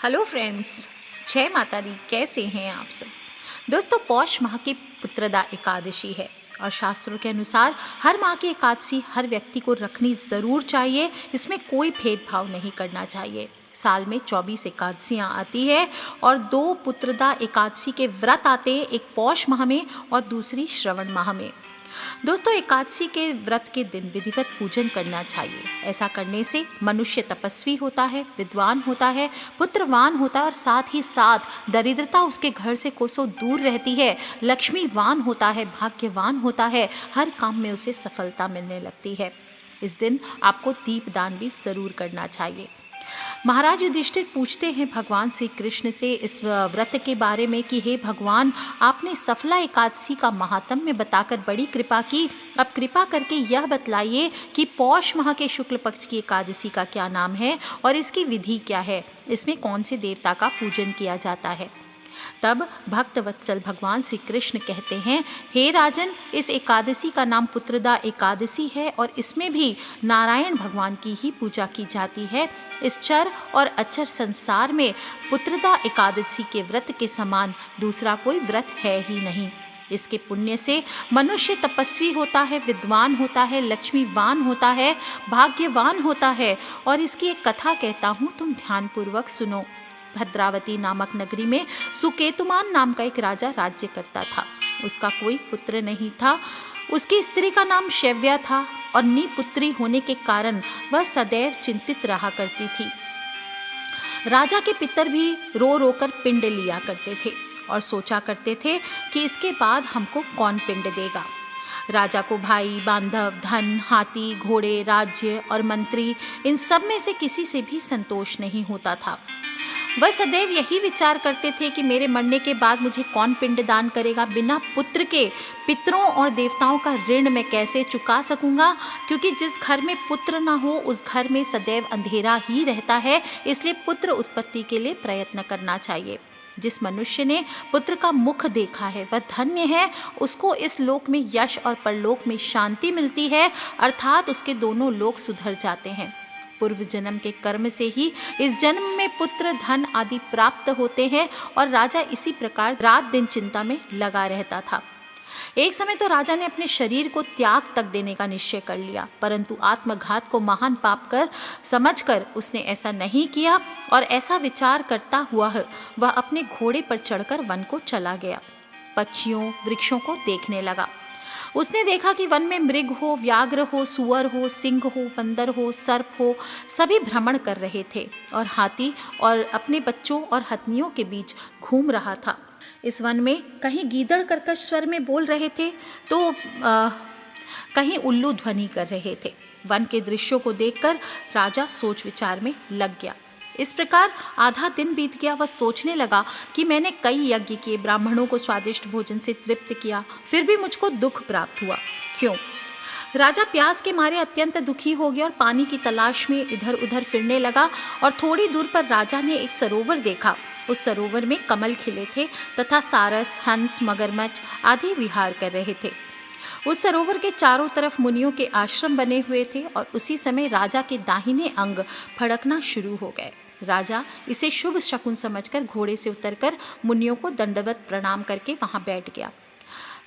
Hello friends, जय माता दी। कैसे हैं आप सब दोस्तों? पौष माह की पुत्रदा एकादशी है और शास्त्रों के अनुसार हर माह की एकादशी हर व्यक्ति को रखनी ज़रूर चाहिए। इसमें कोई भेदभाव नहीं करना चाहिए। साल में 24 एकादशियाँ आती है और 2 पुत्रदा एकादशी के व्रत आते हैं, एक पौष माह में और दूसरी श्रवण माह में। दोस्तों, एकादशी के व्रत के दिन विधिवत पूजन करना चाहिए। ऐसा करने से मनुष्य तपस्वी होता है, विद्वान होता है, पुत्रवान होता है और साथ ही साथ दरिद्रता उसके घर से कोसों दूर रहती है, लक्ष्मीवान होता है, भाग्यवान होता है, हर काम में उसे सफलता मिलने लगती है। इस दिन आपको दीपदान भी ज़रूर करना चाहिए। महाराज युधिष्ठिर पूछते हैं भगवान श्री कृष्ण से इस व्रत के बारे में कि हे भगवान, आपने सफला एकादशी का महात्म्य बताकर बड़ी कृपा की। अब कृपा करके यह बतलाइए कि पौष माह के शुक्ल पक्ष की एकादशी का क्या नाम है और इसकी विधि क्या है, इसमें कौन से देवता का पूजन किया जाता है। तब भक्त वत्सल भगवान श्री कृष्ण कहते हैं, हे राजन, इस एकादशी का नाम पुत्रदा एकादशी है और इसमें भी नारायण भगवान की ही पूजा की जाती है। इस चर और अचर संसार में पुत्रदा एकादशी के व्रत के समान दूसरा कोई व्रत है ही नहीं। इसके पुण्य से मनुष्य तपस्वी होता है, विद्वान होता है, लक्ष्मीवान होता है, भाग्यवान होता है। और इसकी एक कथा कहता हूँ, तुम ध्यानपूर्वक सुनो। भद्रावती नामक नगरी में सुकेतुमान नाम का एक राजा राज्य करता था। उसका कोई पुत्र नहीं था। उसकी स्त्री का नाम शैव्या था और निपुत्री होने के कारण वह सदैव चिंतित रहा करती थी। राजा के पितर भी रो रो कर पिंड लिया करते थे और सोचा करते थे कि इसके बाद हमको कौन पिंड देगा। राजा को भाई, बांधव, धन, हाथी, घोड़े, राज्य और मंत्री, इन सब में से किसी से भी संतोष नहीं होता था। वह सदैव यही विचार करते थे कि मेरे मरने के बाद मुझे कौन पिंडदान करेगा। बिना पुत्र के पितरों और देवताओं का ऋण मैं कैसे चुका सकूंगा, क्योंकि जिस घर में पुत्र ना हो उस घर में सदैव अंधेरा ही रहता है। इसलिए पुत्र उत्पत्ति के लिए प्रयत्न करना चाहिए। जिस मनुष्य ने पुत्र का मुख देखा है वह धन्य है। उसको इस लोक में यश और परलोक में शांति मिलती है, अर्थात उसके दोनों लोक सुधर जाते हैं। पूर्व जन्म के कर्म से ही इस जन्म में पुत्र, धन आदि प्राप्त होते हैं और राजा इसी प्रकार रात दिन चिंता में लगा रहता था। एक समय तो राजा ने अपने शरीर को त्याग तक देने का निश्चय कर लिया, परंतु आत्मघात को महान पाप कर समझकर उसने ऐसा नहीं किया और ऐसा विचार करता हुआ वह अपने घोड़े पर चढ़कर वन को चला गया। पक्षियों, वृक्षों को देखने लगा। उसने देखा कि वन में मृग हो, व्याघ्र हो, सुअर हो, सिंह हो, बंदर हो, सर्प हो, सभी भ्रमण कर रहे थे और हाथी और अपने बच्चों और हथनियों के बीच घूम रहा था। इस वन में कहीं गीदड़ कर्कश स्वर में बोल रहे थे तो कहीं उल्लू ध्वनि कर रहे थे। वन के दृश्यों को देखकर राजा सोच विचार में लग गया। इस प्रकार आधा दिन बीत गया। वह सोचने लगा कि मैंने कई यज्ञ किए, ब्राह्मणों को स्वादिष्ट भोजन से तृप्त किया, फिर भी मुझको दुख प्राप्त हुआ, क्यों? राजा प्यास के मारे अत्यंत दुखी हो गया और पानी की तलाश में इधर उधर फिरने लगा और थोड़ी दूर पर राजा ने एक सरोवर देखा। उस सरोवर में कमल खिले थे तथा सारस, हंस, मगरमच्छ आदि विहार कर रहे थे। उस सरोवर के चारों तरफ मुनियों के आश्रम बने हुए थे और उसी समय राजा के दाहिने अंग फड़कना शुरू हो गए। राजा इसे शुभ शकुन समझकर घोड़े से उतरकर मुनियों को दंडवत प्रणाम करके वहां बैठ गया।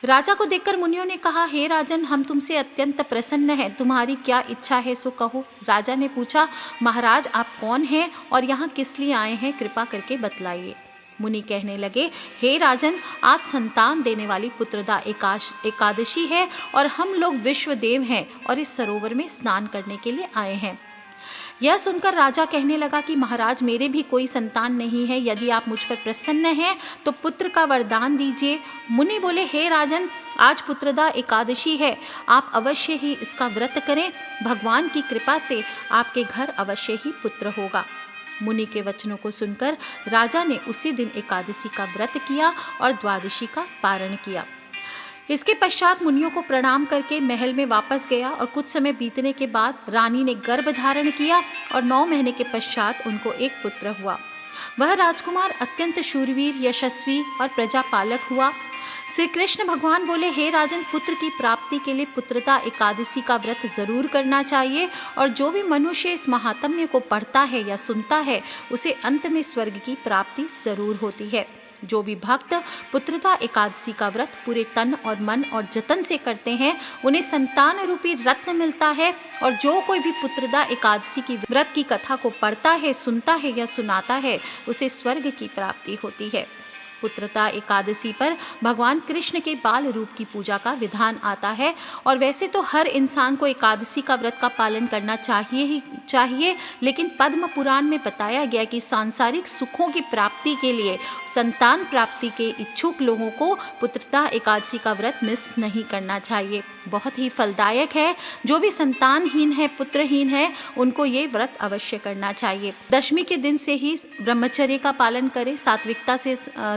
राजा को देखकर मुनियों ने कहा, हे राजन, हम तुमसे अत्यंत प्रसन्न हैं, तुम्हारी क्या इच्छा है सो कहो। राजा ने पूछा, महाराज आप कौन हैं और यहाँ किस लिए आए हैं, कृपा करके बतलाइए। मुनि कहने लगे, हे राजन, आज संतान देने वाली पुत्रदा एकादशी है और हम लोग विश्वदेव हैं और इस सरोवर में स्नान करने के लिए आए हैं। यह सुनकर राजा कहने लगा कि महाराज, मेरे भी कोई संतान नहीं है। यदि आप मुझ पर प्रसन्न हैं तो पुत्र का वरदान दीजिए। मुनि बोले, हे राजन, आज पुत्रदा एकादशी है, आप अवश्य ही इसका व्रत करें। भगवान की कृपा से आपके घर अवश्य ही पुत्र होगा। मुनि के वचनों को सुनकर राजा ने उसी दिन एकादशी का व्रत किया और द्वादशी का पारण किया। इसके पश्चात मुनियों को प्रणाम करके महल में वापस गया और कुछ समय बीतने के बाद रानी ने गर्भ धारण किया और 9 महीने के पश्चात उनको एक पुत्र हुआ। वह राजकुमार अत्यंत शूरवीर, यशस्वी और प्रजापालक हुआ। श्री कृष्ण भगवान बोले, हे राजन, पुत्र की प्राप्ति के लिए पुत्रदा एकादशी का व्रत जरूर करना चाहिए और जो भी मनुष्य इस महात्म्य को पढ़ता है या सुनता है उसे अंत में स्वर्ग की प्राप्ति जरूर होती है। जो भी भक्त पुत्रदा एकादशी का व्रत पूरे तन और मन और जतन से करते हैं उन्हें संतान रूपी रत्न मिलता है और जो कोई भी पुत्रदा एकादशी की व्रत की कथा को पढ़ता है, सुनता है या सुनाता है उसे स्वर्ग की प्राप्ति होती है। पुत्रदा एकादशी पर भगवान कृष्ण के बाल रूप की पूजा का विधान आता है और वैसे तो हर इंसान को एकादशी का व्रत का पालन करना चाहिए, लेकिन पद्म पुराण में बताया गया कि सांसारिक सुखों की प्राप्ति के लिए संतान प्राप्ति के इच्छुक लोगों को पुत्रदा एकादशी का व्रत मिस नहीं करना चाहिए। बहुत ही फलदायक है। जो भी संतानहीन है, पुत्रहीन है, उनको ये व्रत अवश्य करना चाहिए। दशमी के दिन से ही ब्रह्मचर्य का पालन करें,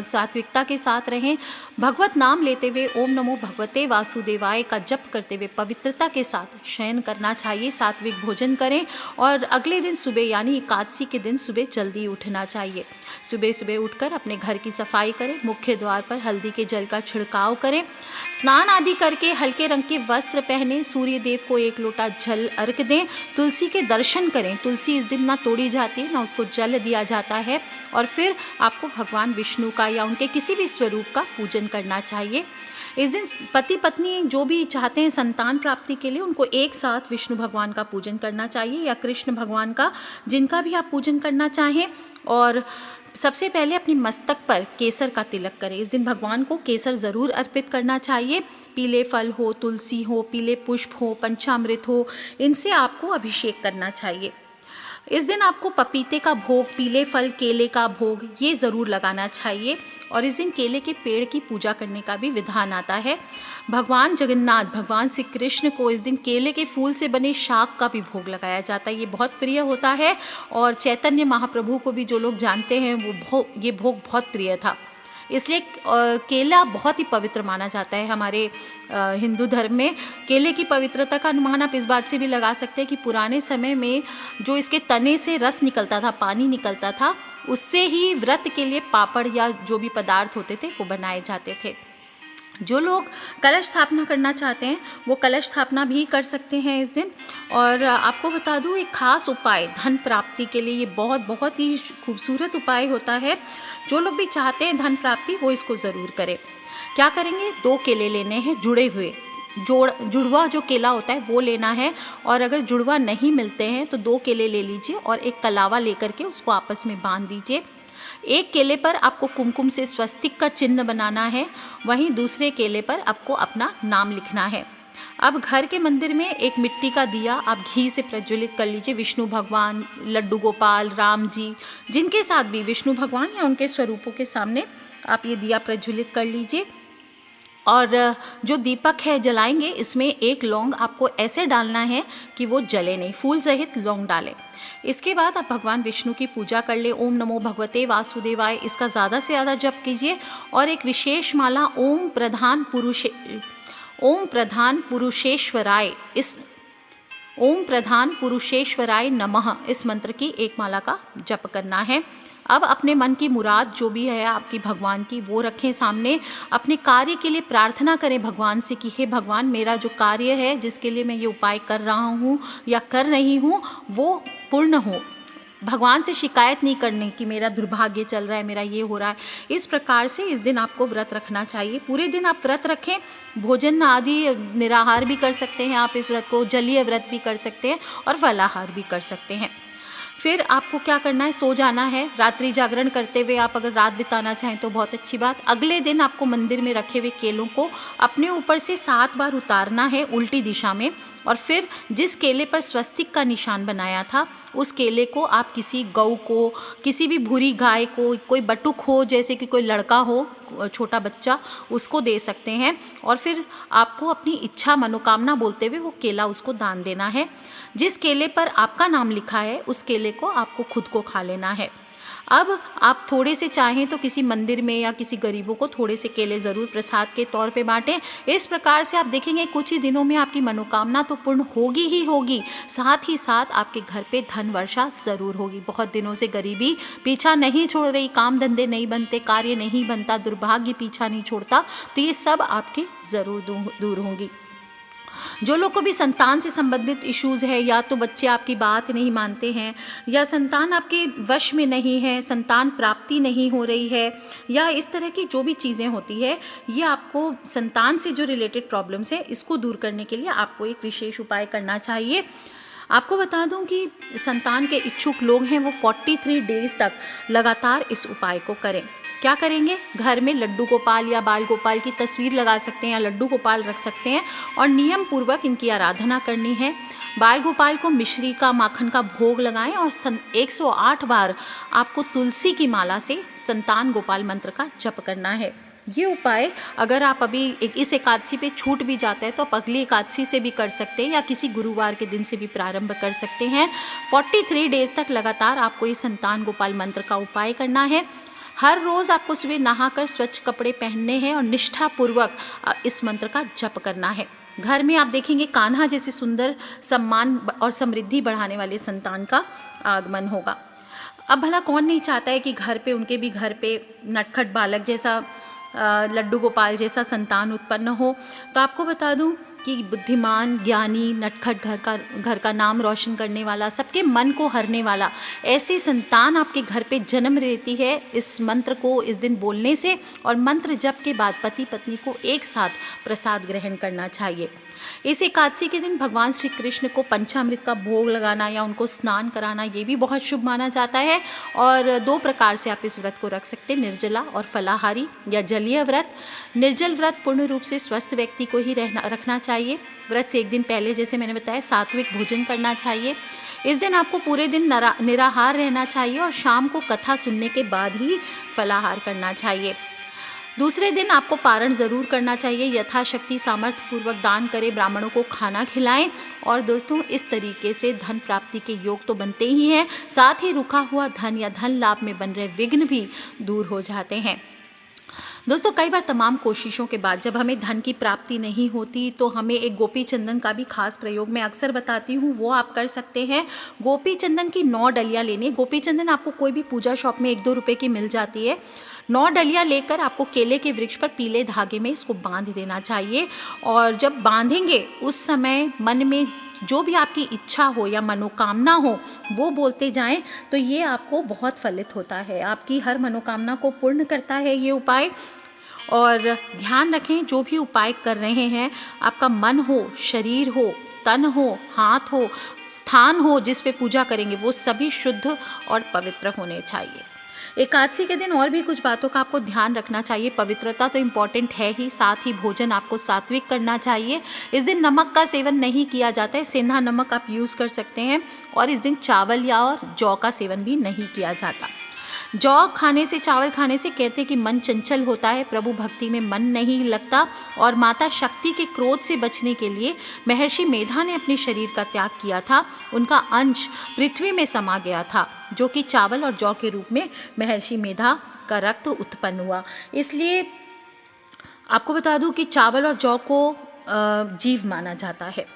सात्विकता के साथ रहें, भगवत नाम लेते हुए ओम नमो भगवते वासुदेवाय का जप करते हुए पवित्रता के साथ शयन करना चाहिए, सात्विक भोजन करें और अगले दिन सुबह यानी एकादशी के दिन सुबह जल्दी उठना चाहिए। सुबह सुबह उठकर अपने घर की सफाई करें, मुख्य द्वार पर हल्दी के जल का छिड़काव करें, स्नान आदि करके हल्के रंग के वस्त्र पहने, सूर्य देव को 1 लोटा जल अर्घ दें, तुलसी के दर्शन करें। तुलसी इस दिन ना तोड़ी जाती है ना उसको जल दिया जाता है और फिर आपको भगवान विष्णु का या उनके किसी भी स्वरूप का पूजन करना चाहिए। इस दिन पति पत्नी जो भी चाहते हैं संतान प्राप्ति के लिए उनको एक साथ विष्णु भगवान का पूजन करना चाहिए या कृष्ण भगवान का, जिनका भी आप पूजन करना चाहें। और सबसे पहले अपनी मस्तक पर केसर का तिलक करें। इस दिन भगवान को केसर ज़रूर अर्पित करना चाहिए। पीले फल हो, तुलसी हो, पीले पुष्प हो, पंचामृत हो, इनसे आपको अभिषेक करना चाहिए। इस दिन आपको पपीते का भोग, पीले फल, केले का भोग ये ज़रूर लगाना चाहिए और इस दिन केले के पेड़ की पूजा करने का भी विधान आता है। भगवान जगन्नाथ, भगवान श्री कृष्ण को इस दिन केले के फूल से बने शाक का भी भोग लगाया जाता है। ये बहुत प्रिय होता है और चैतन्य महाप्रभु को भी जो लोग जानते हैं ये भोग बहुत प्रिय था। इसलिए केला बहुत ही पवित्र माना जाता है हमारे हिंदू धर्म में। केले की पवित्रता का अनुमान आप इस बात से भी लगा सकते हैं कि पुराने समय में जो इसके तने से रस निकलता था, पानी निकलता था, उससे ही व्रत के लिए पापड़ या जो भी पदार्थ होते थे वो बनाए जाते थे। जो लोग कलश स्थापना करना चाहते हैं वो कलश स्थापना भी कर सकते हैं इस दिन। और आपको बता दूं एक खास उपाय धन प्राप्ति के लिए, ये बहुत ही खूबसूरत उपाय होता है। जो लोग भी चाहते हैं धन प्राप्ति वो इसको ज़रूर करें। क्या करेंगे, 2 केले लेने हैं जुड़े हुए, जुड़वा जो केला होता है वो लेना है और अगर जुड़वा नहीं मिलते हैं तो 2 केले ले लीजिए और एक कलावा लेकर के उसको आपस में बांध दीजिए। एक केले पर आपको कुमकुम से स्वस्तिक का चिन्ह बनाना है, वहीं दूसरे केले पर आपको अपना नाम लिखना है। अब घर के मंदिर में एक मिट्टी का दिया आप घी से प्रज्वलित कर लीजिए। विष्णु भगवान, लड्डू गोपाल, राम जी, जिनके साथ भी विष्णु भगवान या उनके स्वरूपों के सामने आप ये दिया प्रज्वलित कर लीजिए। और जो दीपक है जलाएंगे, इसमें 1 लौंग आपको ऐसे डालना है कि वो जले नहीं, फूल सहित लौंग डालें। इसके बाद आप भगवान विष्णु की पूजा कर ले। ओम नमो भगवते वासुदेवाय इसका ज़्यादा से ज़्यादा जप कीजिए और एक विशेष माला ओम प्रधान पुरुषेश्वराय नमः इस मंत्र की एक माला का जप करना है। अब अपने मन की मुराद जो भी है आपकी भगवान की वो रखें सामने। अपने कार्य के लिए प्रार्थना करें भगवान से कि हे भगवान, मेरा जो कार्य है जिसके लिए मैं ये उपाय कर रहा हूँ या कर रही हूँ वो पूर्ण हो। भगवान से शिकायत नहीं करने कि मेरा दुर्भाग्य चल रहा है, मेरा ये हो रहा है। इस प्रकार से इस दिन आपको व्रत रखना चाहिए। पूरे दिन आप व्रत रखें, भोजन आदि निराहार भी कर सकते हैं आप इस व्रत को, जलीय व्रत भी कर सकते हैं और फलाहार भी कर सकते हैं। फिर आपको क्या करना है, सो जाना है। रात्रि जागरण करते हुए आप अगर रात बिताना चाहें तो बहुत अच्छी बात। अगले दिन आपको मंदिर में रखे हुए केलों को अपने ऊपर से 7 बार उतारना है उल्टी दिशा में और फिर जिस केले पर स्वस्तिक का निशान बनाया था उस केले को आप किसी गऊ को, किसी भी भूरी गाय को, कोई बटुक हो जैसे कि कोई लड़का हो, छोटा बच्चा, उसको दे सकते हैं और फिर आपको अपनी इच्छा मनोकामना बोलते हुए वो केला उसको दान देना है। जिस केले पर आपका नाम लिखा है उस केले को आपको खुद को खा लेना है। अब आप थोड़े से चाहें तो किसी मंदिर में या किसी गरीबों को थोड़े से केले ज़रूर प्रसाद के तौर पे बांटें। इस प्रकार से आप देखेंगे कुछ ही दिनों में आपकी मनोकामना तो पूर्ण होगी ही होगी, साथ ही साथ आपके घर पे धन वर्षा ज़रूर होगी। बहुत दिनों से गरीबी पीछा नहीं छोड़ रही, काम धंधे नहीं बनते, कार्य नहीं बनता, दुर्भाग्य पीछा नहीं छोड़ता, तो ये सब आपके ज़रूर दूर होंगी। जो लोग को भी संतान से संबंधित इश्यूज़ है, या तो बच्चे आपकी बात नहीं मानते हैं, या संतान आपके वश में नहीं है, संतान प्राप्ति नहीं हो रही है, या इस तरह की जो भी चीज़ें होती है, ये आपको संतान से जो रिलेटेड प्रॉब्लम्स है इसको दूर करने के लिए आपको एक विशेष उपाय करना चाहिए। आपको बता दूं कि संतान के इच्छुक लोग हैं वो 43 डेज़ तक लगातार इस उपाय को करें। क्या करेंगे? घर में लड्डू गोपाल या बाल गोपाल की तस्वीर लगा सकते हैं या लड्डू गोपाल रख सकते हैं और नियम पूर्वक इनकी आराधना करनी है। बाल गोपाल को मिश्री का, माखन का भोग लगाएं और 108 बार आपको तुलसी की माला से संतान गोपाल मंत्र का जप करना है। ये उपाय अगर आप अभी इस एकादशी पे छूट भी जाता है तो आप अगली एकादशी से भी कर सकते हैं या किसी गुरुवार के दिन से भी प्रारंभ कर सकते हैं। 43 डेज़ तक लगातार आपको ये संतान गोपाल मंत्र का उपाय करना है। हर रोज़ आपको सुबह नहाकर स्वच्छ कपड़े पहनने हैं और निष्ठापूर्वक इस मंत्र का जप करना है। घर में आप देखेंगे कान्हा जैसे सुंदर, सम्मान और समृद्धि बढ़ाने वाले संतान का आगमन होगा। अब भला कौन नहीं चाहता है कि उनके भी घर पे नटखट बालक जैसा, लड्डू गोपाल जैसा संतान उत्पन्न हो। तो आपको बता दूं कि बुद्धिमान, ज्ञानी, नटखट, घर का नाम रोशन करने वाला, सबके मन को हरने वाला ऐसी संतान आपके घर पे जन्म लेती है इस मंत्र को इस दिन बोलने से। और मंत्र जप के बाद पति पत्नी को एक साथ प्रसाद ग्रहण करना चाहिए। इस एकादशी के दिन भगवान श्री कृष्ण को पंचामृत का भोग लगाना या उनको स्नान कराना ये भी बहुत शुभ माना जाता है। और 2 प्रकार से आप इस व्रत को रख सकते हैं, निर्जला और फलाहारी या जलीय व्रत। निर्जल व्रत पूर्ण रूप से स्वस्थ व्यक्ति को ही रखना चाहिए। व्रत से एक दिन पहले, जैसे मैंने बताया, सात्विक भोजन करना चाहिए। इस दिन आपको पूरे दिन निराहार रहना चाहिए और शाम को कथा सुनने के बाद ही फलाहार करना चाहिए। दूसरे दिन आपको पारण ज़रूर करना चाहिए। यथाशक्ति सामर्थ्य पूर्वक दान करें, ब्राह्मणों को खाना खिलाएं। और दोस्तों, इस तरीके से धन प्राप्ति के योग तो बनते ही हैं, साथ ही रुका हुआ धन या धन लाभ में बन रहे विघ्न भी दूर हो जाते हैं। दोस्तों, कई बार तमाम कोशिशों के बाद जब हमें धन की प्राप्ति नहीं होती तो हमें एक गोपी चंदन का भी खास प्रयोग मैं अक्सर बताती हूँ, वो आप कर सकते हैं। गोपी चंदन की 9 डलियाँ लेनी। गोपी चंदन आपको कोई भी पूजा शॉप में 1-2 रुपए की मिल जाती है। 9 डलियाँ लेकर आपको केले के वृक्ष पर पीले धागे में इसको बांध देना चाहिए। और जब बांधेंगे उस समय मन में जो भी आपकी इच्छा हो या मनोकामना हो वो बोलते जाएं, तो ये आपको बहुत फलित होता है, आपकी हर मनोकामना को पूर्ण करता है ये उपाय। और ध्यान रखें, जो भी उपाय कर रहे हैं, आपका मन हो, शरीर हो, तन हो, हाथ हो, स्थान हो जिस पे पूजा करेंगे, वो सभी शुद्ध और पवित्र होने चाहिए। एकादशी के दिन और भी कुछ बातों का आपको ध्यान रखना चाहिए। पवित्रता तो इम्पॉर्टेंट है ही, साथ ही भोजन आपको सात्विक करना चाहिए। इस दिन नमक का सेवन नहीं किया जाता है, सेंधा नमक आप यूज़ कर सकते हैं। और इस दिन चावल या और जौ का सेवन भी नहीं किया जाता। जौ खाने से, चावल खाने से कहते हैं कि मन चंचल होता है, प्रभु भक्ति में मन नहीं लगता। और माता शक्ति के क्रोध से बचने के लिए महर्षि मेधा ने अपने शरीर का त्याग किया था। उनका अंश पृथ्वी में समा गया था, जो कि चावल और जौ के रूप में महर्षि मेधा का रक्त उत्पन्न हुआ। इसलिए आपको बता दूं कि चावल और जौ को जीव माना जाता है।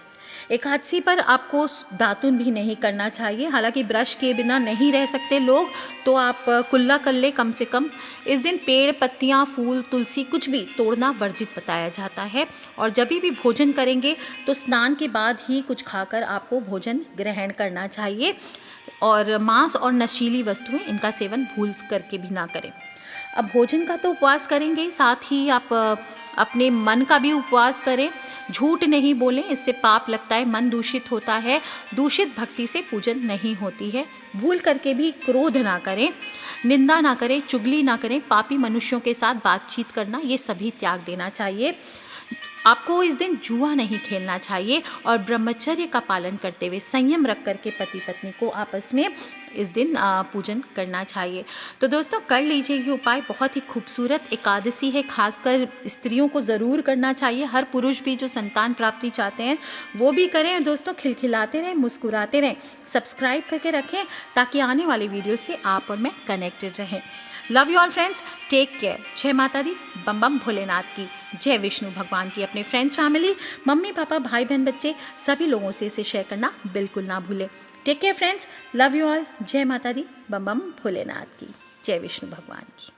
एकादशी पर आपको दातुन भी नहीं करना चाहिए। हालांकि ब्रश के बिना नहीं रह सकते लोग, तो आप कुल्ला कर ले कम से कम। इस दिन पेड़, पत्तियां, फूल, तुलसी कुछ भी तोड़ना वर्जित बताया जाता है। और जब भी भोजन करेंगे तो स्नान के बाद ही कुछ खाकर आपको भोजन ग्रहण करना चाहिए। और मांस और नशीली वस्तुएं, इनका सेवन भूल करके भी ना करें। अब भोजन का तो उपवास करेंगे, साथ ही आप अपने मन का भी उपवास करें। झूठ नहीं बोलें, इससे पाप लगता है, मन दूषित होता है। दूषित भक्ति से पूजन नहीं होती है। भूल करके भी क्रोध ना करें, निंदा ना करें, चुगली ना करें, पापी मनुष्यों के साथ बातचीत करना, ये सभी त्याग देना चाहिए। आपको इस दिन जुआ नहीं खेलना चाहिए और ब्रह्मचर्य का पालन करते हुए संयम रख करके पति पत्नी को आपस में इस दिन पूजन करना चाहिए। तो दोस्तों कर लीजिए ये उपाय, बहुत ही खूबसूरत एकादशी है, खासकर स्त्रियों को ज़रूर करना चाहिए। हर पुरुष भी जो संतान प्राप्ति चाहते हैं वो भी करें। दोस्तों खिलखिलाते रहें, मुस्कुराते रहें, सब्सक्राइब करके रखें ताकि आने वाली वीडियो से आप और मैं कनेक्टेड रहें। Love you all friends, take care. जय माता दी, बम बम भोलेनाथ की, जय विष्णु भगवान की। अपने फ्रेंड्स, फैमिली, मम्मी पापा, भाई बहन, बच्चे सभी लोगों से इसे शेयर करना बिल्कुल ना भूलें। Take care friends, love you all, जय माता दी, बम बम भोलेनाथ की, जय विष्णु भगवान की।